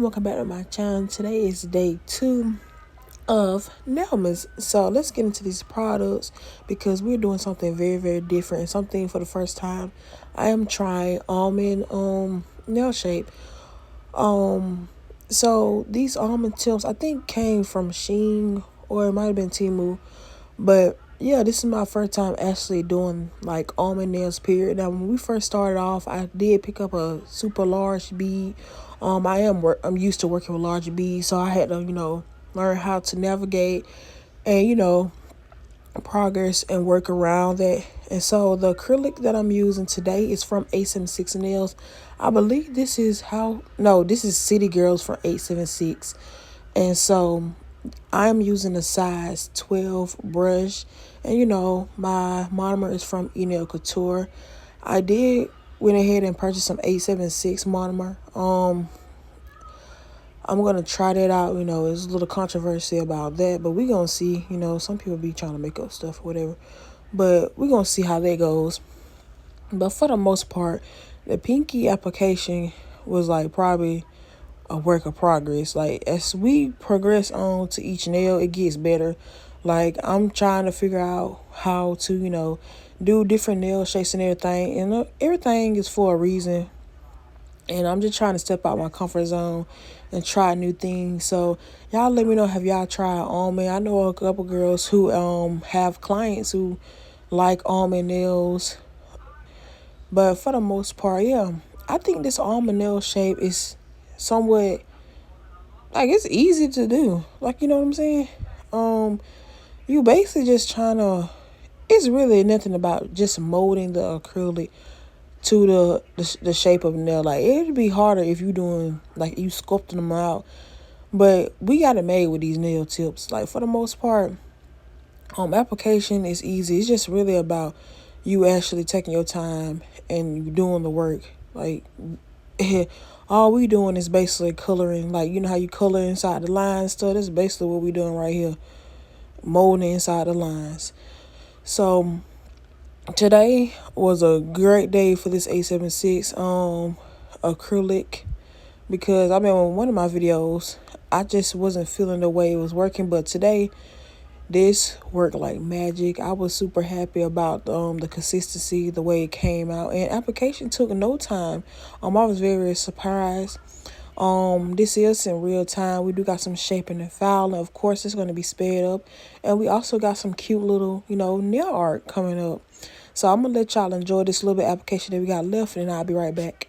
welcome back to my channel. Today is day 2 of NAILMAS. So let's get into these products because we're doing something very different and something for the first time. I am trying almond nail shape. So these almond tips I think came from Sheen or it might have been Temu, but yeah, this is my first time actually doing like almond nails, period. Now, when we first started off, I did pick up a super large bead. I'm used to working with large beads, so I had to, learn how to navigate and, progress and work around that. And so the acrylic that I'm using today is from 876 Nails. I believe this is City Girls from 876. And so I'm using a size 12 brush, and my monomer is from Couture. I went ahead and purchased some 876 monomer. I'm gonna try that out. There's a little controversy about that, but we're gonna see. Some people be trying to make up stuff or whatever, but we're gonna see how that goes. But for the most part, the pinky application was like probably a work of progress. Like, as we progress on to each nail, it gets better. Like, I'm trying to figure out how to do different nail shapes and everything, and everything is for a reason. And I'm just trying to step out my comfort zone and try new things. So y'all let me know, have y'all tried almond? I know a couple girls who have clients who like almond nails, but for the most part, yeah, I think this almond nail shape is somewhat, like, it's easy to do. Like, you know what I'm saying? You basically just trying to, it's really nothing about just molding the acrylic to the shape of the nail. Like, it'd be harder if you doing, like, you sculpting them out. But we got it made with these nail tips. Like, for the most part, application is easy. It's just really about you actually taking your time and you doing the work. Like, all we doing is basically coloring. Like, you know how you color inside the lines stuff? That's basically what we doing right here. Molding inside the lines. So today was a great day for this 876 acrylic, because I mean, in one of my videos I just wasn't feeling the way it was working, but today this worked like magic. I was super happy about the consistency, the way it came out, and application took no time. I was very surprised. This is in real time. We do got some shaping and filing. Of course, it's going to be sped up, and we also got some cute little nail art coming up. So I'm gonna let y'all enjoy this little bit of application that we got left, and I'll be right back.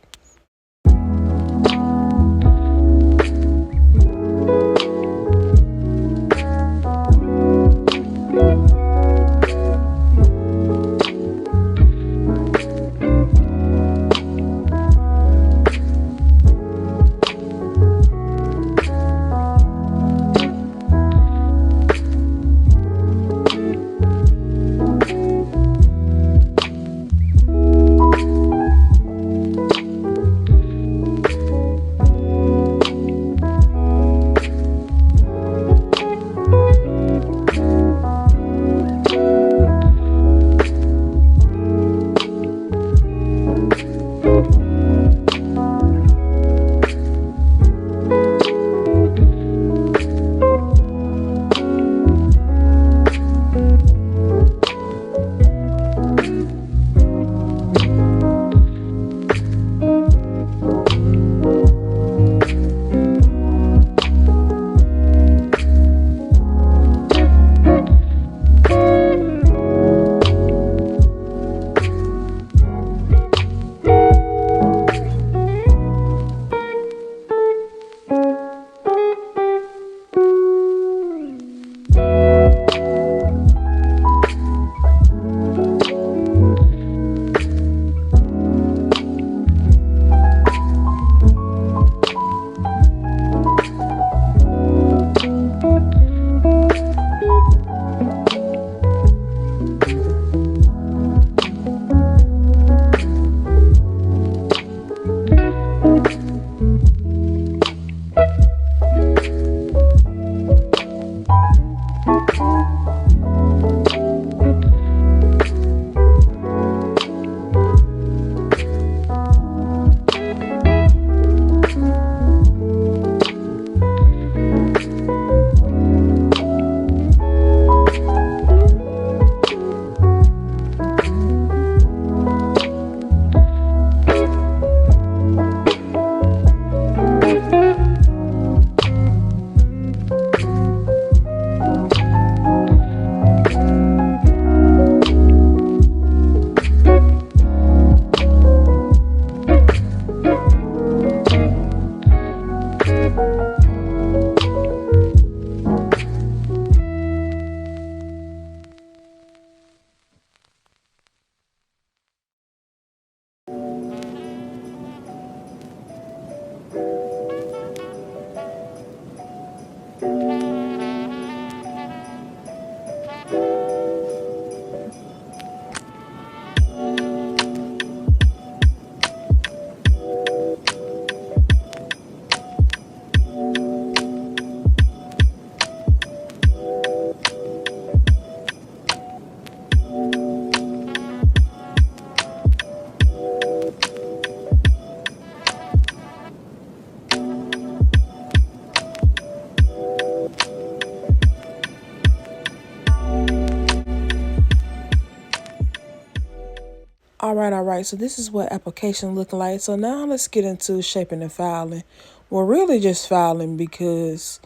All right. So this is what application look like. So now let's get into shaping and filing. Well, really just filing because,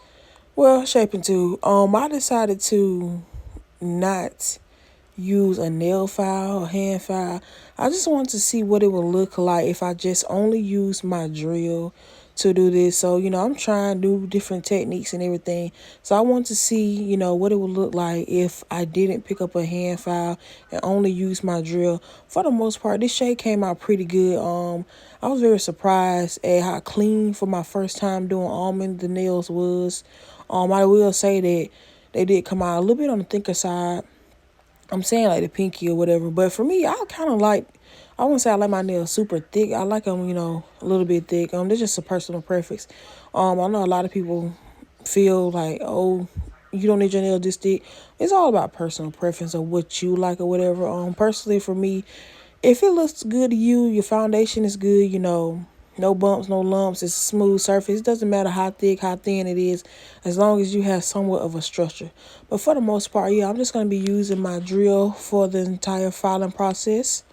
well, shaping too. I decided to not use a nail file, a hand file. I just wanted to see what it would look like if I just only use my drill to do this. So, I'm trying to do different techniques and everything. So I want to see, what it would look like if I didn't pick up a hand file and only use my drill. For the most part, this shade came out pretty good. I was very surprised at how clean for my first time doing almond the nails was. I will say that they did come out a little bit on the thicker side. I'm saying like the pinky or whatever. But for me, I kind of like, I wouldn't say I like my nails super thick. I like them, a little bit thick. That's just a personal preference. I know a lot of people feel like, oh, you don't need your nails this thick. It's all about personal preference of what you like or whatever. Personally for me, if it looks good to you, your foundation is good, no bumps, no lumps, it's a smooth surface. It doesn't matter how thick, how thin it is, as long as you have somewhat of a structure. But for the most part, yeah, I'm just going to be using my drill for the entire filing process.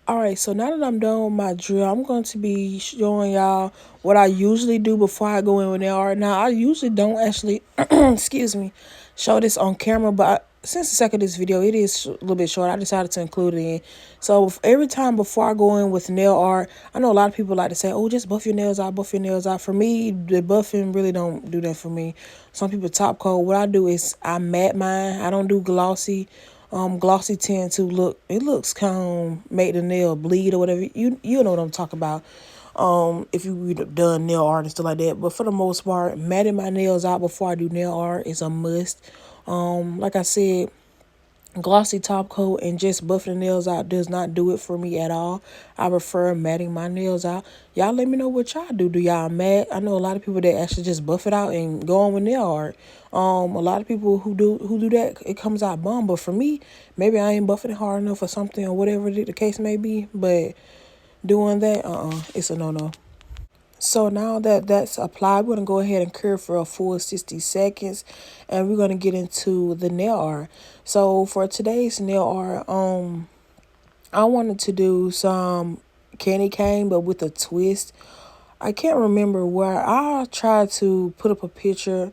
All right, so now that I'm done with my drill, I'm going to be showing y'all what I usually do before I go in with nail art. Now, I usually don't actually, excuse me, show this on camera, but since the second of this video, it is a little bit short. I decided to include it in. So every time before I go in with nail art, I know a lot of people like to say, oh, just buff your nails out, buff your nails out. For me, the buffing really don't do that for me. Some people top coat. What I do is I matte mine. I don't do glossy. Glossy tend to look, it looks kind of make the nail bleed or whatever. You know what I'm talking about. If you done nail art and stuff like that. But for the most part, matting my nails out before I do nail art is a must. Like I said, glossy top coat and just buffing the nails out does not do it for me at all. I prefer matting my nails out. Y'all let me know what y'all do. Do y'all matte? I know a lot of people that actually just buff it out and go on with nail art. A lot of people who do that, it comes out bomb. But for me, maybe I ain't buffing it hard enough or something or whatever the case may be. But doing that, it's a no-no. So now that that's applied, we're going to go ahead and cure for a full 60 seconds. And we're going to get into the nail art. So for today's nail art, I wanted to do some candy cane, but with a twist. I can't remember where. I tried to put up a picture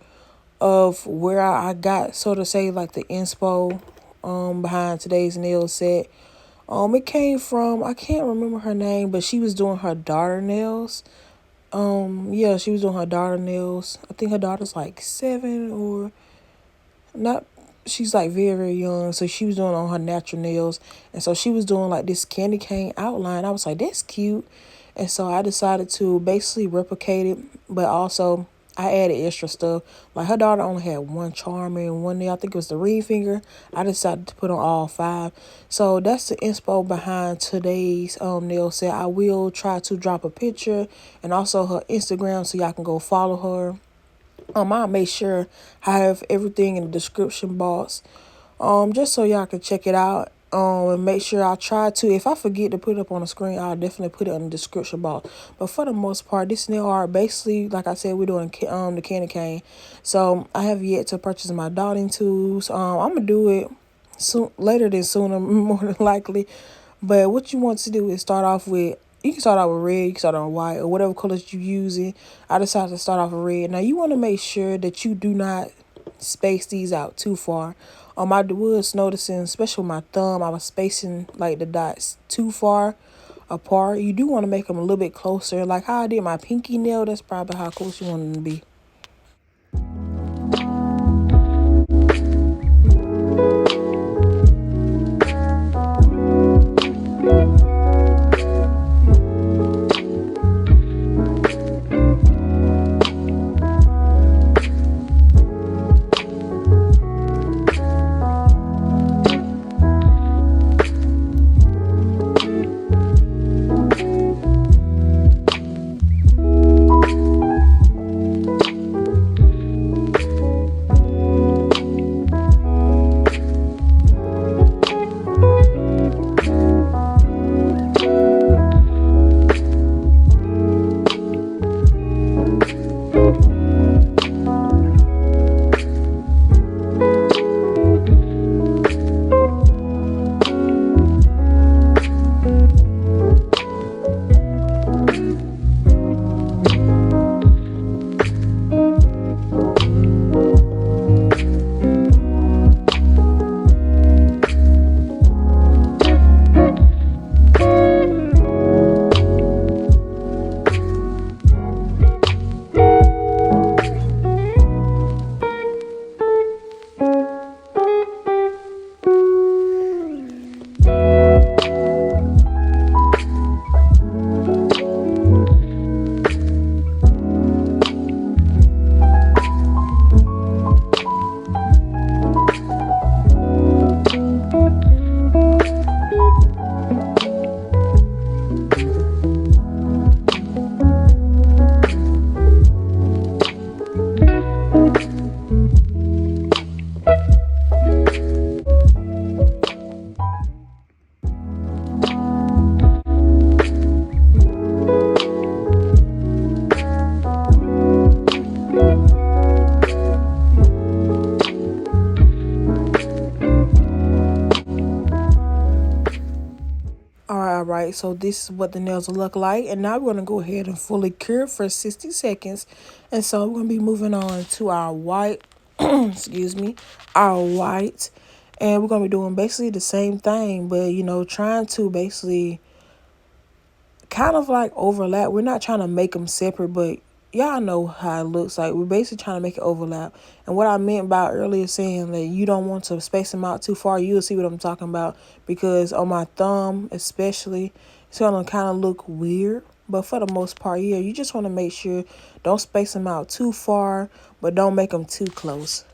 of where I got, so to say, like the inspo behind today's nail set. It came from, I can't remember her name, but she was doing her daughter nails. Yeah, she was doing her daughter nails. I think her daughter's like 7 or not. She's like very, very young. So she was doing on her natural nails. And so she was doing like this candy cane outline. I was like, that's cute. And so I decided to basically replicate it, but also I added extra stuff. Like her daughter only had one charm and one nail. I think it was the ring finger. I decided to put on all 5. So that's the inspo behind today's nail set. I will try to drop a picture and also her Instagram so y'all can go follow her. I'll make sure I have everything in the description box. Just so y'all can check it out. And make sure I try to, if I forget to put it up on the screen, I'll definitely put it in the description box. But for the most part, this nail art, basically, like I said, we're doing the candy cane. So I have yet to purchase my dotting tools. I'm gonna do it soon, later than sooner, more than likely. But what you want to do is start off with, you can start out with red, you can start out with white, or whatever colors you using. I decided to start off with red. Now you want to make sure that you do not space these out too far. I was noticing, especially with my thumb, I was spacing like the dots too far apart. You do want to make them a little bit closer, like how I did my pinky nail. That's probably how close you want them to be. Alright, so this is what the nails will look like. And now we're going to go ahead and fully cure for 60 seconds. And so we're going to be moving on to our white, excuse me, our white. And we're going to be doing basically the same thing, but, trying to basically kind of like overlap. We're not trying to make them separate, but y'all know how it looks like. We're basically trying to make it overlap. And what I meant by earlier saying that you don't want to space them out too far, you'll see what I'm talking about. Because on my thumb especially, it's going to kind of look weird. But for the most part, yeah, you just want to make sure don't space them out too far, but don't make them too close.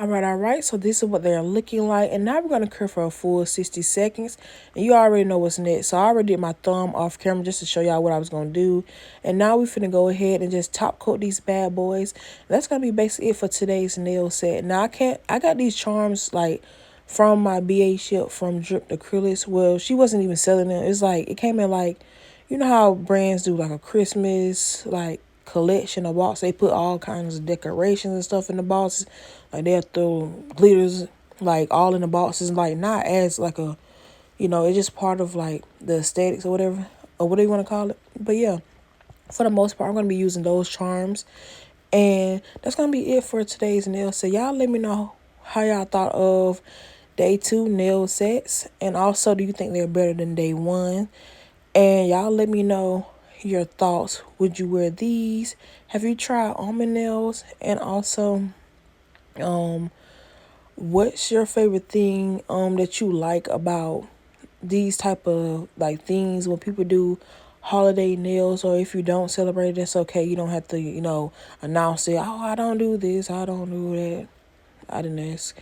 All right. So this is what they're looking like. And now we're going to cure for a full 60 seconds. And you already know what's next. So I already did my thumb off camera just to show y'all what I was going to do. And now we're finna go ahead and just top coat these bad boys. And that's going to be basically it for today's nail set. Now I got these charms like from my BA ship from Drip Acrylics. Well, she wasn't even selling them. It's like, it came in like, you know how brands do like a Christmas, like, collection of box. They put all kinds of decorations and stuff in the boxes. Like they'll throw glitters like all in the boxes, like not as like a, it's just part of like the aesthetics or whatever, or whatever you want to call it. But yeah, for the most part, I'm gonna be using those charms, and that's gonna be it for today's nail set. Y'all let me know how y'all thought of day 2 nail sets, and also do you think they're better than day 1? And y'all let me know your thoughts. Would you wear these? Have you tried almond nails? And also, what's your favorite thing that you like about these type of like things when people do holiday nails? Or if you don't celebrate it, that's okay. You don't have to, announce it. Oh, I don't do this, I don't do that. I didn't ask.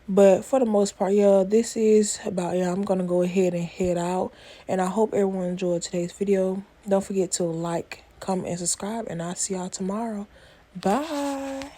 But for the most part, yeah, this is about, yeah, I'm going to go ahead and head out. And I hope everyone enjoyed today's video. Don't forget to like, comment, and subscribe. And I'll see y'all tomorrow. Bye.